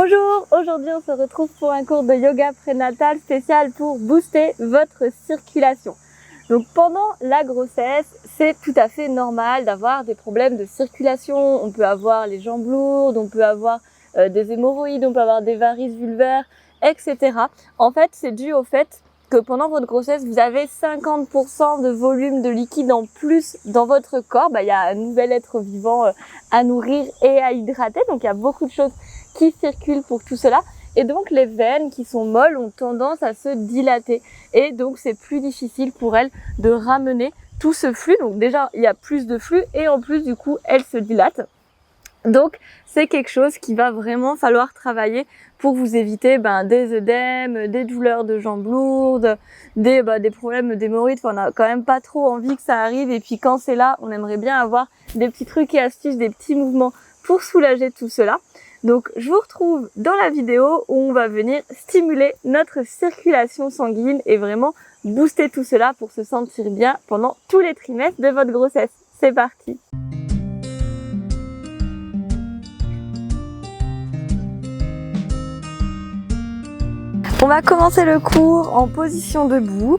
Bonjour, aujourd'hui on se retrouve pour un cours de yoga prénatal spécial pour booster votre circulation. Donc pendant la grossesse, c'est tout à fait normal d'avoir des problèmes de circulation. On peut avoir les jambes lourdes, on peut avoir des hémorroïdes, on peut avoir des varices vulvaires, etc. En fait, c'est dû au fait que pendant votre grossesse, vous avez 50% de volume de liquide en plus dans votre corps. Il y a un nouvel être vivant à nourrir et à hydrater, donc il y a beaucoup de choses qui circulent pour tout cela. Et donc les veines qui sont molles ont tendance à se dilater. Et donc c'est plus difficile pour elles de ramener tout ce flux. Donc déjà, il y a plus de flux et en plus du coup, elles se dilatent. Donc c'est quelque chose qui va vraiment falloir travailler pour vous éviter des œdèmes, des douleurs de jambes lourdes, des problèmes d'hémorroïdes. On n'a quand même pas trop envie que ça arrive. Et puis quand c'est là, on aimerait bien avoir des petits trucs et astuces, des petits mouvements pour soulager tout cela. Donc je vous retrouve dans la vidéo où on va venir stimuler notre circulation sanguine et vraiment booster tout cela pour se sentir bien pendant tous les trimestres de votre grossesse. C'est parti! On va commencer le cours en position debout.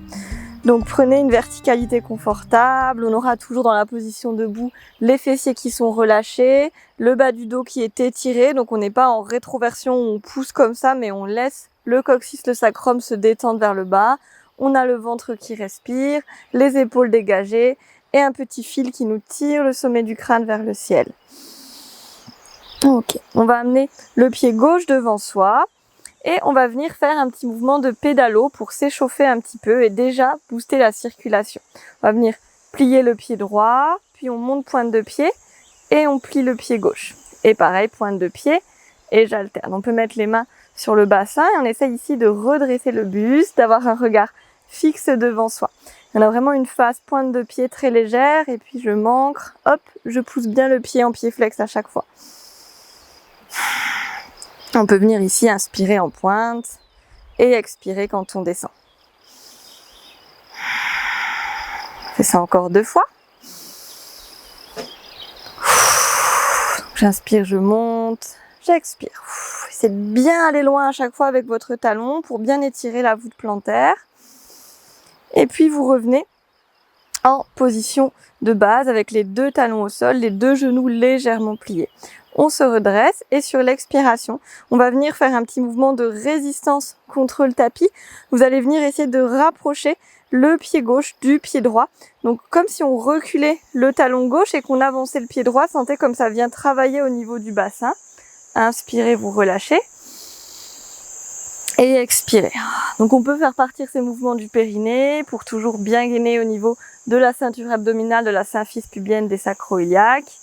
Donc prenez une verticalité confortable, on aura toujours dans la position debout les fessiers qui sont relâchés, le bas du dos qui est étiré, donc on n'est pas en rétroversion où on pousse comme ça, mais on laisse le coccyx, le sacrum se détendre vers le bas. On a le ventre qui respire, les épaules dégagées et un petit fil qui nous tire le sommet du crâne vers le ciel. Ok, on va amener le pied gauche devant soi. Et on va venir faire un petit mouvement de pédalo pour s'échauffer un petit peu et déjà booster la circulation. On va venir plier le pied droit, puis on monte pointe de pied et on plie le pied gauche. Et pareil, pointe de pied et j'alterne. On peut mettre les mains sur le bassin et on essaye ici de redresser le buste, d'avoir un regard fixe devant soi. On a vraiment une phase pointe de pied très légère et puis je m'ancre, hop, je pousse bien le pied en pied flex à chaque fois. On peut venir ici inspirer en pointe et expirer quand on descend. On fait ça encore 2 fois. J'inspire, je monte, j'expire. Essayez de bien aller loin à chaque fois avec votre talon pour bien étirer la voûte plantaire. Et puis vous revenez en position de base avec les 2 talons au sol, les 2 genoux légèrement pliés. On se redresse et sur l'expiration, on va venir faire un petit mouvement de résistance contre le tapis. Vous allez venir essayer de rapprocher le pied gauche du pied droit. Donc comme si on reculait le talon gauche et qu'on avançait le pied droit, sentez comme ça vient travailler au niveau du bassin. Inspirez, vous relâchez. Et expirez. Donc on peut faire partir ces mouvements du périnée pour toujours bien gainer au niveau de la ceinture abdominale, de la symphyse pubienne, des sacro-iliaques.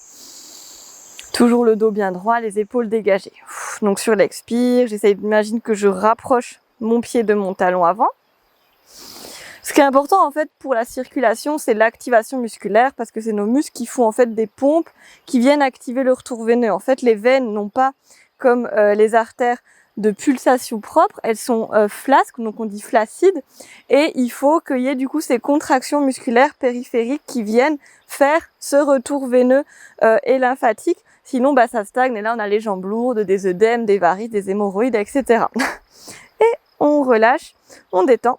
Toujours le dos bien droit, les épaules dégagées. Donc sur l'expire, j'essaye d'imaginer que je rapproche mon pied de mon talon avant. Ce qui est important en fait pour la circulation, c'est l'activation musculaire parce que c'est nos muscles qui font en fait des pompes qui viennent activer le retour veineux. En fait, les veines n'ont pas comme les artères de pulsation propre, elles sont flasques, donc on dit flacides, et il faut qu'il y ait du coup ces contractions musculaires périphériques qui viennent faire ce retour veineux et lymphatique. Sinon, ça stagne et là, on a les jambes lourdes, des œdèmes, des varices, des hémorroïdes, etc. Et on relâche, on détend,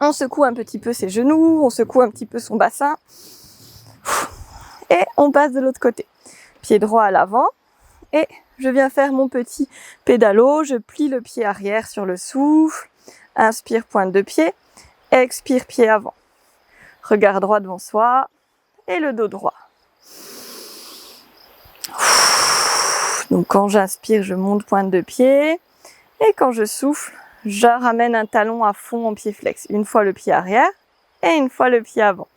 on secoue un petit peu ses genoux, on secoue un petit peu son bassin. Et on passe de l'autre côté. Pied droit à l'avant. Et je viens faire mon petit pédalo. Je plie le pied arrière sur le souffle. Inspire, pointe de pied. Expire, pied avant. Regard droit devant soi. Et le dos droit. Donc quand j'inspire, je monte pointe de pied. Et quand je souffle, je ramène un talon à fond en pied flex. Une fois le pied arrière et une fois le pied avant.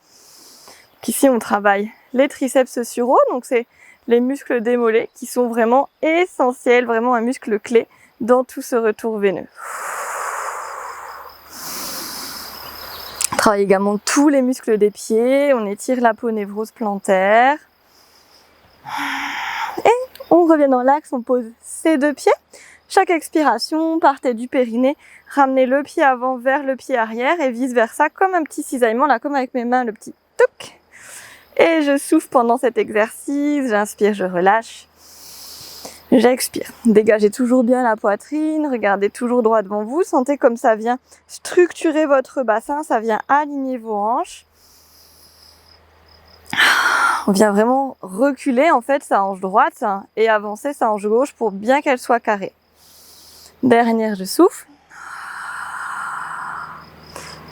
Donc ici, on travaille les triceps suraux. Donc c'est les muscles des mollets qui sont vraiment essentiels, vraiment un muscle clé dans tout ce retour veineux. On travaille également tous les muscles des pieds. On étire l'aponévrose plantaire. On revient dans l'axe, on pose ses 2 pieds. Chaque expiration, partez du périnée, ramenez le pied avant vers le pied arrière et vice versa, comme un petit cisaillement, là, comme avec mes mains, le petit touc. Et je souffle pendant cet exercice, j'inspire, je relâche. J'expire. Dégagez toujours bien la poitrine, regardez toujours droit devant vous. Sentez comme ça vient structurer votre bassin, ça vient aligner vos hanches. On vient vraiment reculer en fait sa hanche droite et avancer sa hanche gauche pour bien qu'elle soit carrée. Dernière, je souffle.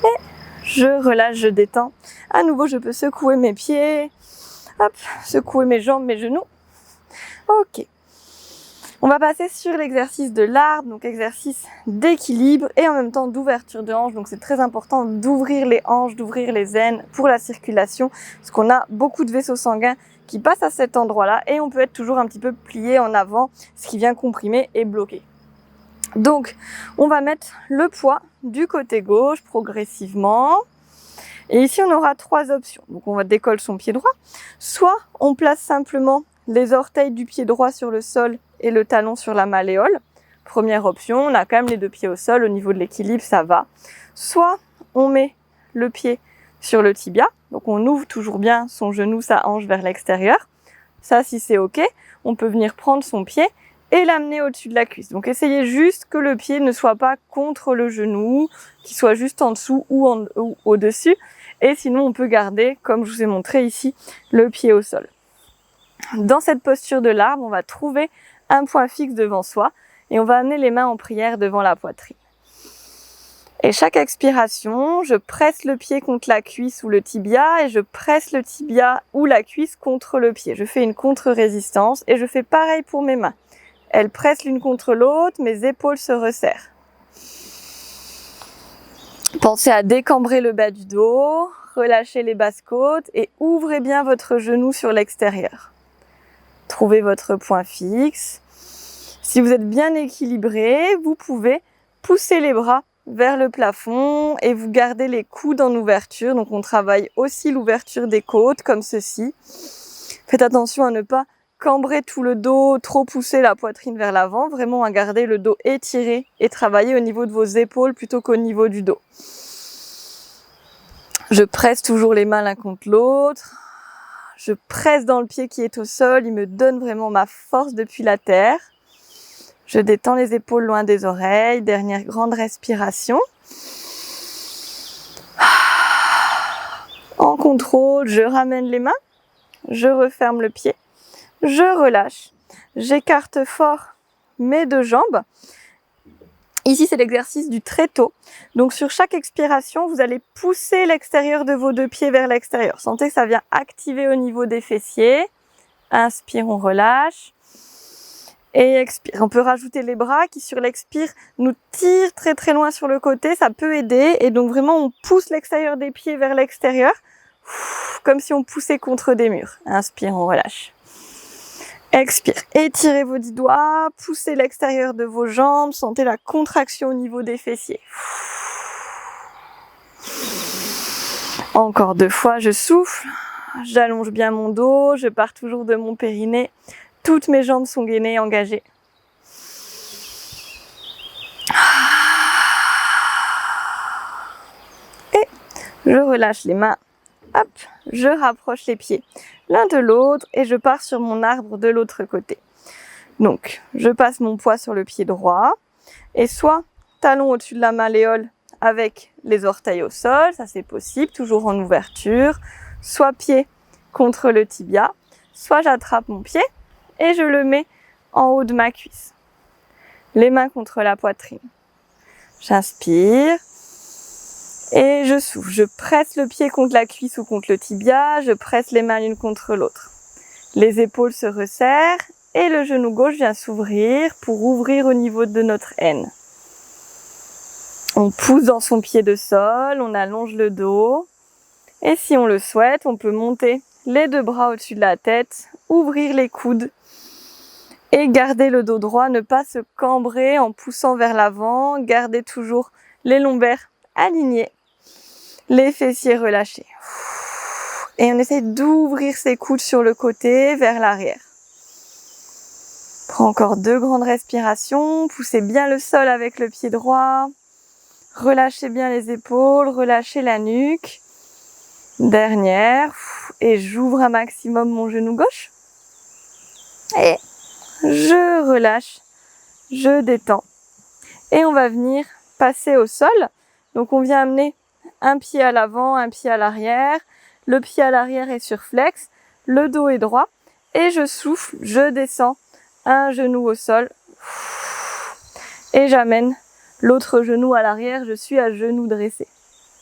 Et je relâche, je détends. À nouveau, je peux secouer mes pieds, hop, secouer mes jambes, mes genoux. Ok. On va passer sur l'exercice de l'arbre, donc exercice d'équilibre et en même temps d'ouverture de hanches. Donc c'est très important d'ouvrir les hanches, d'ouvrir les aines pour la circulation, parce qu'on a beaucoup de vaisseaux sanguins qui passent à cet endroit-là et on peut être toujours un petit peu plié en avant, ce qui vient comprimer et bloquer. Donc on va mettre le poids du côté gauche progressivement. Et ici on aura 3 options. Donc on va décoller son pied droit, soit on place simplement les orteils du pied droit sur le sol et le talon sur la malléole. Première option, on a quand même les 2 pieds au sol, au niveau de l'équilibre, ça va. Soit on met le pied sur le tibia, donc on ouvre toujours bien son genou, sa hanche vers l'extérieur. Ça, si c'est ok, on peut venir prendre son pied et l'amener au-dessus de la cuisse. Donc essayez juste que le pied ne soit pas contre le genou, qu'il soit juste en dessous ou au-dessus. Et sinon, on peut garder, comme je vous ai montré ici, le pied au sol. Dans cette posture de l'arbre, on va trouver un point fixe devant soi et on va amener les mains en prière devant la poitrine. Et chaque expiration, je presse le pied contre la cuisse ou le tibia et je presse le tibia ou la cuisse contre le pied. Je fais une contre-résistance et je fais pareil pour mes mains. Elles pressent l'une contre l'autre, mes épaules se resserrent. Pensez à décambrer le bas du dos, relâchez les basses côtes et ouvrez bien votre genou sur l'extérieur. Trouvez votre point fixe. Si vous êtes bien équilibré, vous pouvez pousser les bras vers le plafond et vous gardez les coudes en ouverture. Donc on travaille aussi l'ouverture des côtes comme ceci. Faites attention à ne pas cambrer tout le dos, trop pousser la poitrine vers l'avant. Vraiment à garder le dos étiré et travailler au niveau de vos épaules plutôt qu'au niveau du dos. Je presse toujours les mains l'un contre l'autre. Je presse dans le pied qui est au sol, il me donne vraiment ma force depuis la terre. Je détends les épaules loin des oreilles, dernière grande respiration. En contrôle, je ramène les mains, je referme le pied, je relâche. J'écarte fort mes 2 jambes. Ici, c'est l'exercice du tréteau. Donc, sur chaque expiration, vous allez pousser l'extérieur de vos 2 pieds vers l'extérieur. Sentez que ça vient activer au niveau des fessiers. Inspire, on relâche. Et expire. On peut rajouter les bras qui, sur l'expire, nous tirent très très loin sur le côté. Ça peut aider. Et donc, vraiment, on pousse l'extérieur des pieds vers l'extérieur. Comme si on poussait contre des murs. Inspire, on relâche. Expire, étirez vos 10 doigts, poussez l'extérieur de vos jambes, sentez la contraction au niveau des fessiers. Encore 2 fois, je souffle, j'allonge bien mon dos, je pars toujours de mon périnée, toutes mes jambes sont gainées, engagées. Et je relâche les mains. Hop, je rapproche les pieds l'un de l'autre et je pars sur mon arbre de l'autre côté. Donc, je passe mon poids sur le pied droit et soit talon au-dessus de la malléole avec les orteils au sol, ça c'est possible, toujours en ouverture, soit pied contre le tibia, soit j'attrape mon pied et je le mets en haut de ma cuisse. Les mains contre la poitrine. J'inspire. Et je souffle, je presse le pied contre la cuisse ou contre le tibia, je presse les mains l'une contre l'autre. Les épaules se resserrent et le genou gauche vient s'ouvrir pour ouvrir au niveau de notre aine. On pousse dans son pied de sol, on allonge le dos. Et si on le souhaite, on peut monter les 2 bras au-dessus de la tête, ouvrir les coudes et garder le dos droit, ne pas se cambrer en poussant vers l'avant, garder toujours les lombaires alignés. Les fessiers relâchés. Et on essaie d'ouvrir ses coudes sur le côté vers l'arrière. Prends encore 2 grandes respirations. Poussez bien le sol avec le pied droit. Relâchez bien les épaules, relâchez la nuque. Dernière. Et j'ouvre un maximum mon genou gauche. Et je relâche, je détends. Et on va venir passer au sol. Donc on vient amener un pied à l'avant, un pied à l'arrière. Le pied à l'arrière est sur flex, le dos est droit. Et je souffle, je descends un genou au sol. Et j'amène l'autre genou à l'arrière, je suis à genou dressé.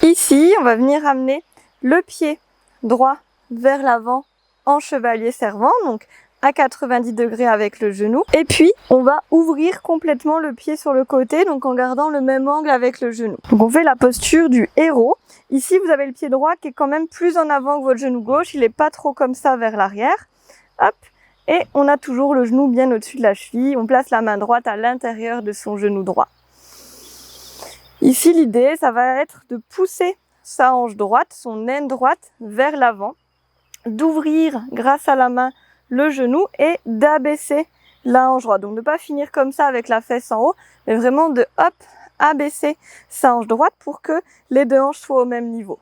Ici, on va venir amener le pied droit vers l'avant en chevalier servant, donc à 90 degrés avec le genou. Et puis, on va ouvrir complètement le pied sur le côté, donc en gardant le même angle avec le genou. Donc on fait la posture du héros. Ici, vous avez le pied droit qui est quand même plus en avant que votre genou gauche, il n'est pas trop comme ça vers l'arrière. Hop. Et on a toujours le genou bien au-dessus de la cheville. On place la main droite à l'intérieur de son genou droit. Ici, l'idée, ça va être de pousser sa hanche droite, son aine droite vers l'avant, d'ouvrir grâce à la main le genou et d'abaisser la hanche droite. Donc, ne pas finir comme ça avec la fesse en haut, mais vraiment de hop, abaisser sa hanche droite pour que les deux hanches soient au même niveau.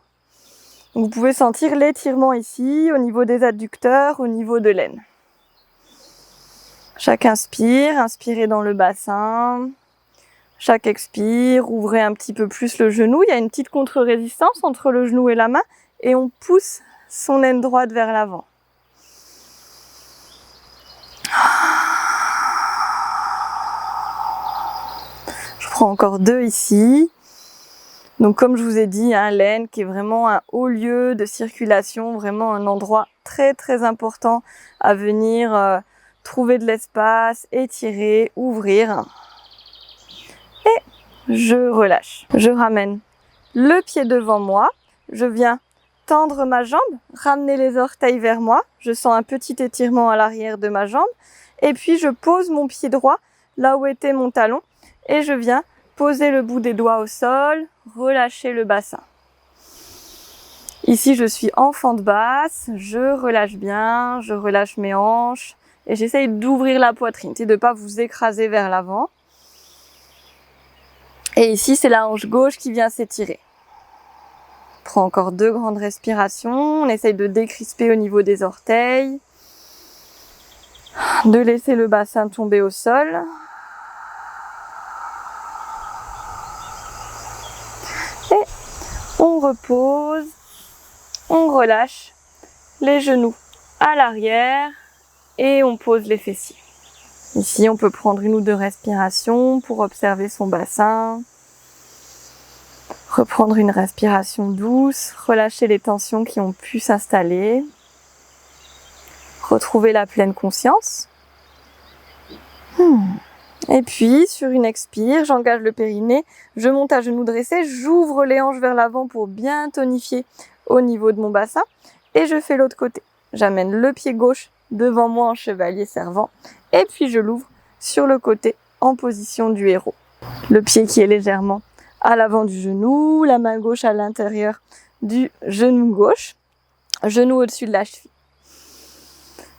Donc, vous pouvez sentir l'étirement ici, au niveau des adducteurs, au niveau de l'aine. Chaque inspire, inspirez dans le bassin. Chaque expire, ouvrez un petit peu plus le genou. Il y a une petite contre-résistance entre le genou et la main. Et on pousse son aine droite vers l'avant. Je prends encore 2 ici. Donc comme je vous ai dit, l'aine qui est vraiment un haut lieu de circulation, vraiment un endroit très très important à venir trouver de l'espace, étirer, ouvrir. Et je relâche. Je ramène le pied devant moi. Je viens tendre ma jambe, ramener les orteils vers moi. Je sens un petit étirement à l'arrière de ma jambe. Et puis je pose mon pied droit là où était mon talon. Et je viens poser le bout des doigts au sol, relâcher le bassin. Ici, je suis en fente basse, je relâche bien, je relâche mes hanches et j'essaye d'ouvrir la poitrine, de ne pas vous écraser vers l'avant. Et ici, c'est la hanche gauche qui vient s'étirer. Prends encore 2 grandes respirations, on essaye de décrisper au niveau des orteils, de laisser le bassin tomber au sol. Et on repose, on relâche les genoux à l'arrière et on pose les fessiers. Ici, on peut prendre 1 ou 2 respirations pour observer son bassin. Reprendre une respiration douce, relâcher les tensions qui ont pu s'installer. Retrouver la pleine conscience. Et puis, sur une expire, j'engage le périnée, je monte à genoux dressés, j'ouvre les hanches vers l'avant pour bien tonifier au niveau de mon bassin. Et je fais l'autre côté. J'amène le pied gauche devant moi en chevalier servant. Et puis, je l'ouvre sur le côté en position du héros. Le pied qui est légèrement à l'avant du genou, la main gauche à l'intérieur du genou gauche, genou au-dessus de la cheville.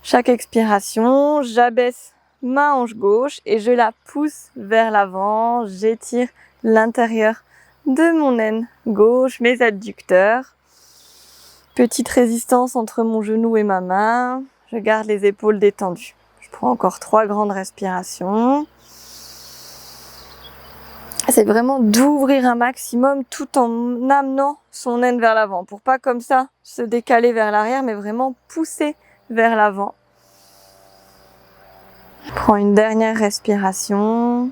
Chaque expiration, j'abaisse ma hanche gauche et je la pousse vers l'avant, j'étire l'intérieur de mon aine gauche, mes adducteurs. Petite résistance entre mon genou et ma main, je garde les épaules détendues. Je prends encore 3 grandes respirations. C'est vraiment d'ouvrir un maximum tout en amenant son aine vers l'avant, pour pas comme ça se décaler vers l'arrière, mais vraiment pousser vers l'avant. Je prends une dernière respiration.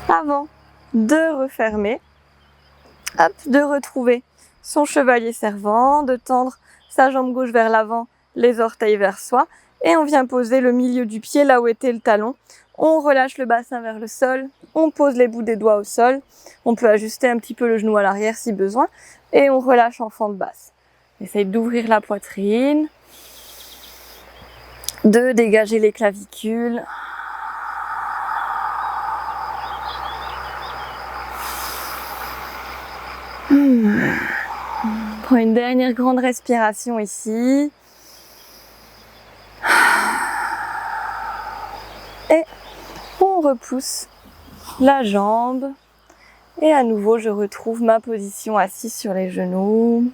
Avant de refermer, hop, de retrouver son chevalier servant, de tendre sa jambe gauche vers l'avant, les orteils vers soi. Et on vient poser le milieu du pied là où était le talon. On relâche le bassin vers le sol. On pose les bouts des doigts au sol. On peut ajuster un petit peu le genou à l'arrière si besoin. Et on relâche en fente basse. Essaye d'ouvrir la poitrine. De dégager les clavicules. Prends une dernière grande respiration ici. Et on repousse la jambe. Et à nouveau, je retrouve ma position assise sur les genoux.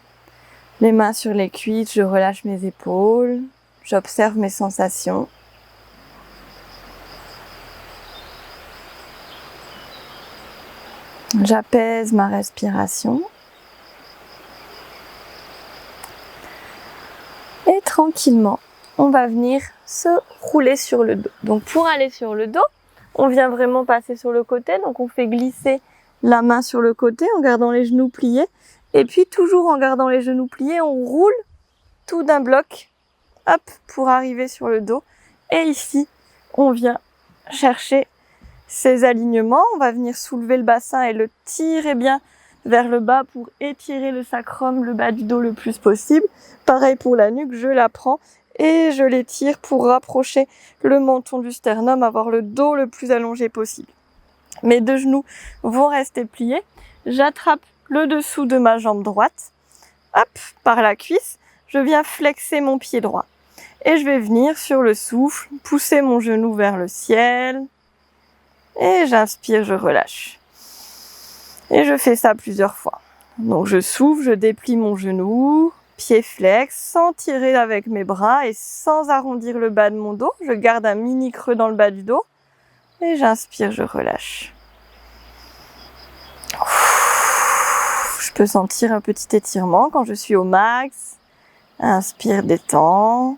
Les mains sur les cuisses, je relâche mes épaules, j'observe mes sensations. J'apaise ma respiration. Et tranquillement, on va venir se rouler sur le dos. Donc pour aller sur le dos, on vient vraiment passer sur le côté. Donc on fait glisser la main sur le côté en gardant les genoux pliés. Et puis toujours en gardant les genoux pliés, on roule tout d'un bloc, hop, pour arriver sur le dos. Et ici, on vient chercher ces alignements. On va venir soulever le bassin et le tirer bien vers le bas pour étirer le sacrum, le bas du dos le plus possible. Pareil pour la nuque, je la prends et je l'étire pour rapprocher le menton du sternum, avoir le dos le plus allongé possible. Mes deux genoux vont rester pliés. J'attrape le dessous de ma jambe droite, hop, par la cuisse. Je viens flexer mon pied droit et je vais venir sur le souffle, pousser mon genou vers le ciel et j'inspire, je relâche. Et je fais ça plusieurs fois. Donc je souffle, je déplie mon genou, pied flex, sans tirer avec mes bras et sans arrondir le bas de mon dos. Je garde un mini creux dans le bas du dos. Et j'inspire, je relâche. Je peux sentir un petit étirement quand je suis au max. Inspire, détends.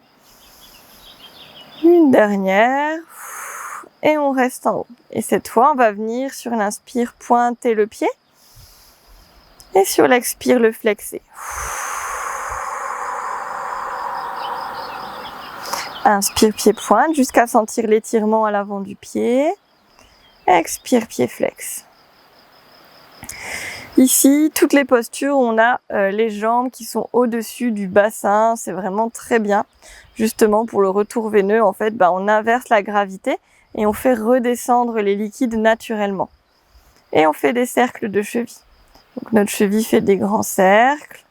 Une dernière. Et on reste en haut. Et cette fois, on va venir sur l'inspire pointer le pied. Et sur l'expire, le flexer. Inspire, pied pointe jusqu'à sentir l'étirement à l'avant du pied. Expire, pied flex. Ici, toutes les postures, on a les jambes qui sont au-dessus du bassin. C'est vraiment très bien. Justement, pour le retour veineux, en fait, on inverse la gravité et on fait redescendre les liquides naturellement. Et on fait des cercles de cheville. Donc notre cheville fait des grands cercles.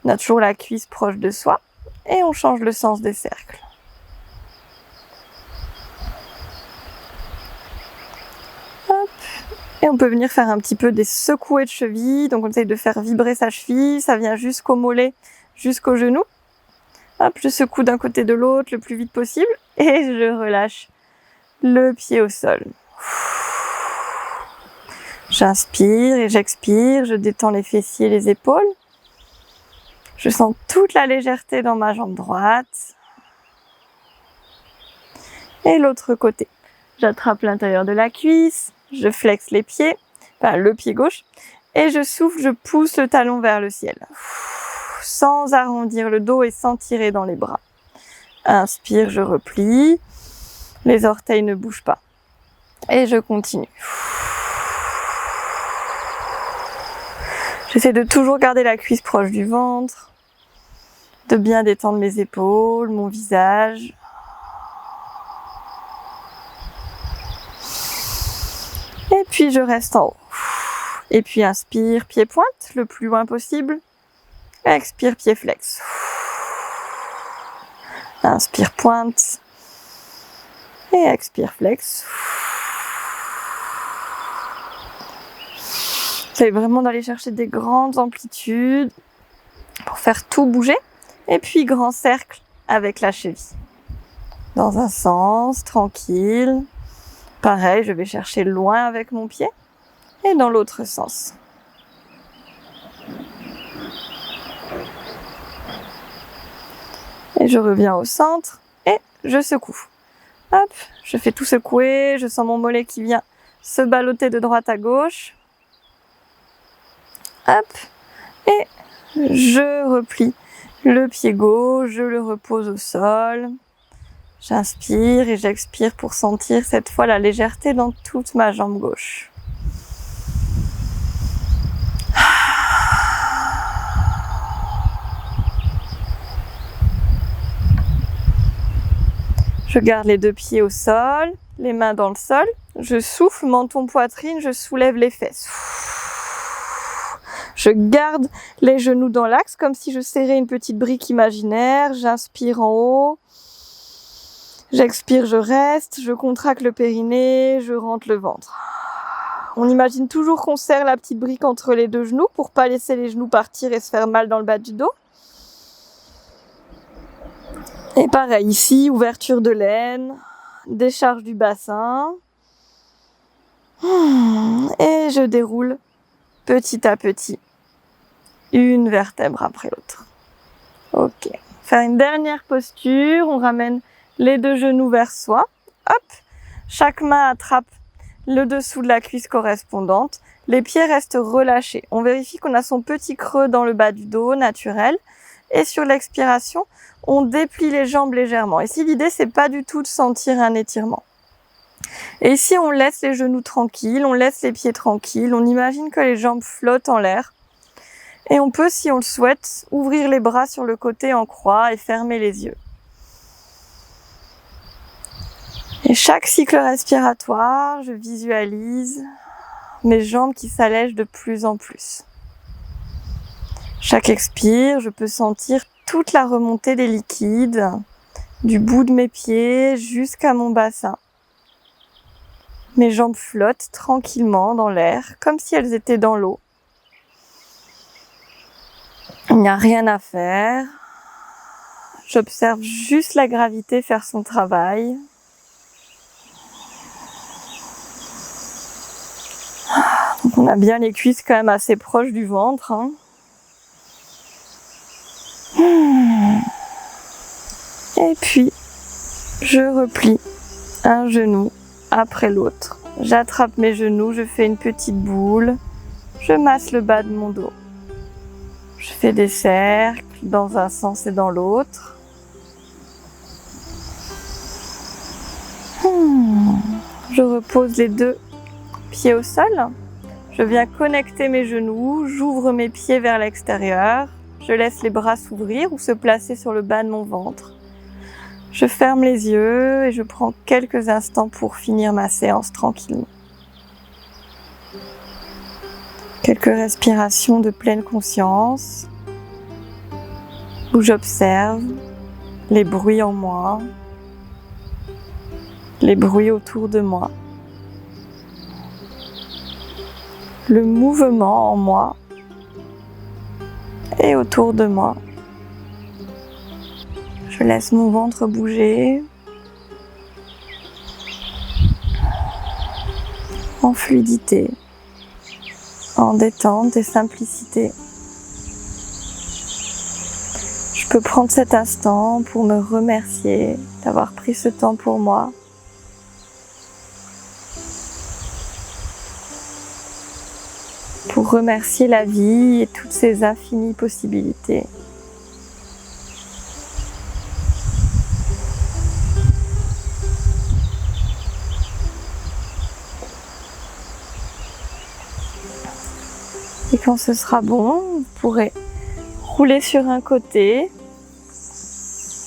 On a toujours la cuisse proche de soi. Et on change le sens des cercles. Hop. Et on peut venir faire un petit peu des secouées de cheville. Donc on essaye de faire vibrer sa cheville. Ça vient jusqu'au mollet, jusqu'au genou. Hop, je secoue d'un côté de l'autre le plus vite possible. Et je relâche le pied au sol. J'inspire et j'expire, je détends les fessiers et les épaules. Je sens toute la légèreté dans ma jambe droite. Et l'autre côté. J'attrape l'intérieur de la cuisse, je flexe les pieds, enfin le pied gauche, et je souffle, je pousse le talon vers le ciel. Sans arrondir le dos et sans tirer dans les bras. Inspire, je replie. Les orteils ne bougent pas. Et je continue. J'essaie de toujours garder la cuisse proche du ventre, de bien détendre mes épaules, mon visage. Et puis je reste en haut. Et puis inspire, pied pointe, le plus loin possible. Expire, pied flex. Inspire, pointe. Et expire, flex. J'essaie vraiment d'aller chercher des grandes amplitudes pour faire tout bouger. Et puis grand cercle avec la cheville. Dans un sens, tranquille. Pareil, je vais chercher loin avec mon pied. Et dans l'autre sens. Et je reviens au centre et je secoue. Hop, je fais tout secouer, je sens mon mollet qui vient se balloter de droite à gauche. Hop, et je replie le pied gauche, je le repose au sol. J'inspire et j'expire pour sentir cette fois la légèreté dans toute ma jambe gauche. Je garde les deux pieds au sol, les mains dans le sol. Je souffle, menton, poitrine, je soulève les fesses. Je garde les genoux dans l'axe comme si je serrais une petite brique imaginaire. J'inspire en haut. J'expire, je reste. Je contracte le périnée, je rentre le ventre. On imagine toujours qu'on serre la petite brique entre les deux genoux pour pas laisser les genoux partir et se faire mal dans le bas du dos. Et pareil, ici, ouverture de l'aine, décharge du bassin. Et je déroule petit à petit, une vertèbre après l'autre. Ok. Faire une dernière posture, on ramène les deux genoux vers soi. Hop, chaque main attrape le dessous de la cuisse correspondante. Les pieds restent relâchés. On vérifie qu'on a son petit creux dans le bas du dos, naturel. Et sur l'expiration, on déplie les jambes légèrement. Ici, l'idée, c'est pas du tout de sentir un étirement. Et ici, on laisse les genoux tranquilles, on laisse les pieds tranquilles. On imagine que les jambes flottent en l'air. Et on peut, si on le souhaite, ouvrir les bras sur le côté en croix et fermer les yeux. Et chaque cycle respiratoire, je visualise mes jambes qui s'allègent de plus en plus. Chaque expire, je peux sentir toute la remontée des liquides, du bout de mes pieds jusqu'à mon bassin. Mes jambes flottent tranquillement dans l'air, comme si elles étaient dans l'eau. Il n'y a rien à faire. J'observe juste la gravité faire son travail. Donc on a bien les cuisses quand même assez proches du ventre. Et puis, je replie un genou après l'autre. J'attrape mes genoux, je fais une petite boule. Je masse le bas de mon dos. Je fais des cercles dans un sens et dans l'autre. Je repose les deux pieds au sol. Je viens connecter mes genoux, j'ouvre mes pieds vers l'extérieur. Je laisse les bras s'ouvrir ou se placer sur le bas de mon ventre. Je ferme les yeux et je prends quelques instants pour finir ma séance tranquillement. Quelques respirations de pleine conscience où j'observe les bruits en moi, les bruits autour de moi, le mouvement en moi et autour de moi. Je laisse mon ventre bouger en fluidité, en détente et simplicité. Je peux prendre cet instant pour me remercier d'avoir pris ce temps pour moi. Pour remercier la vie et toutes ses infinies possibilités. Et quand ce sera bon, vous pourrez rouler sur un côté,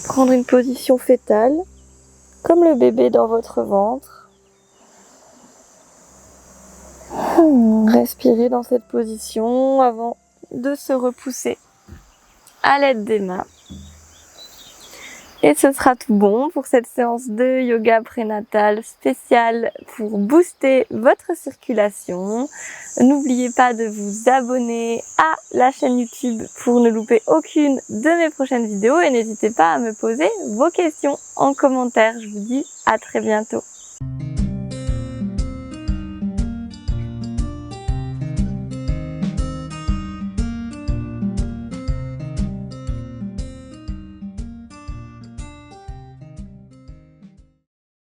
prendre une position fétale, comme le bébé dans votre ventre. Respirez dans cette position avant de se repousser à l'aide des mains. Et ce sera tout bon pour cette séance de yoga prénatal spéciale pour booster votre circulation. N'oubliez pas de vous abonner à la chaîne YouTube pour ne louper aucune de mes prochaines vidéos et n'hésitez pas à me poser vos questions en commentaire. Je vous dis à très bientôt.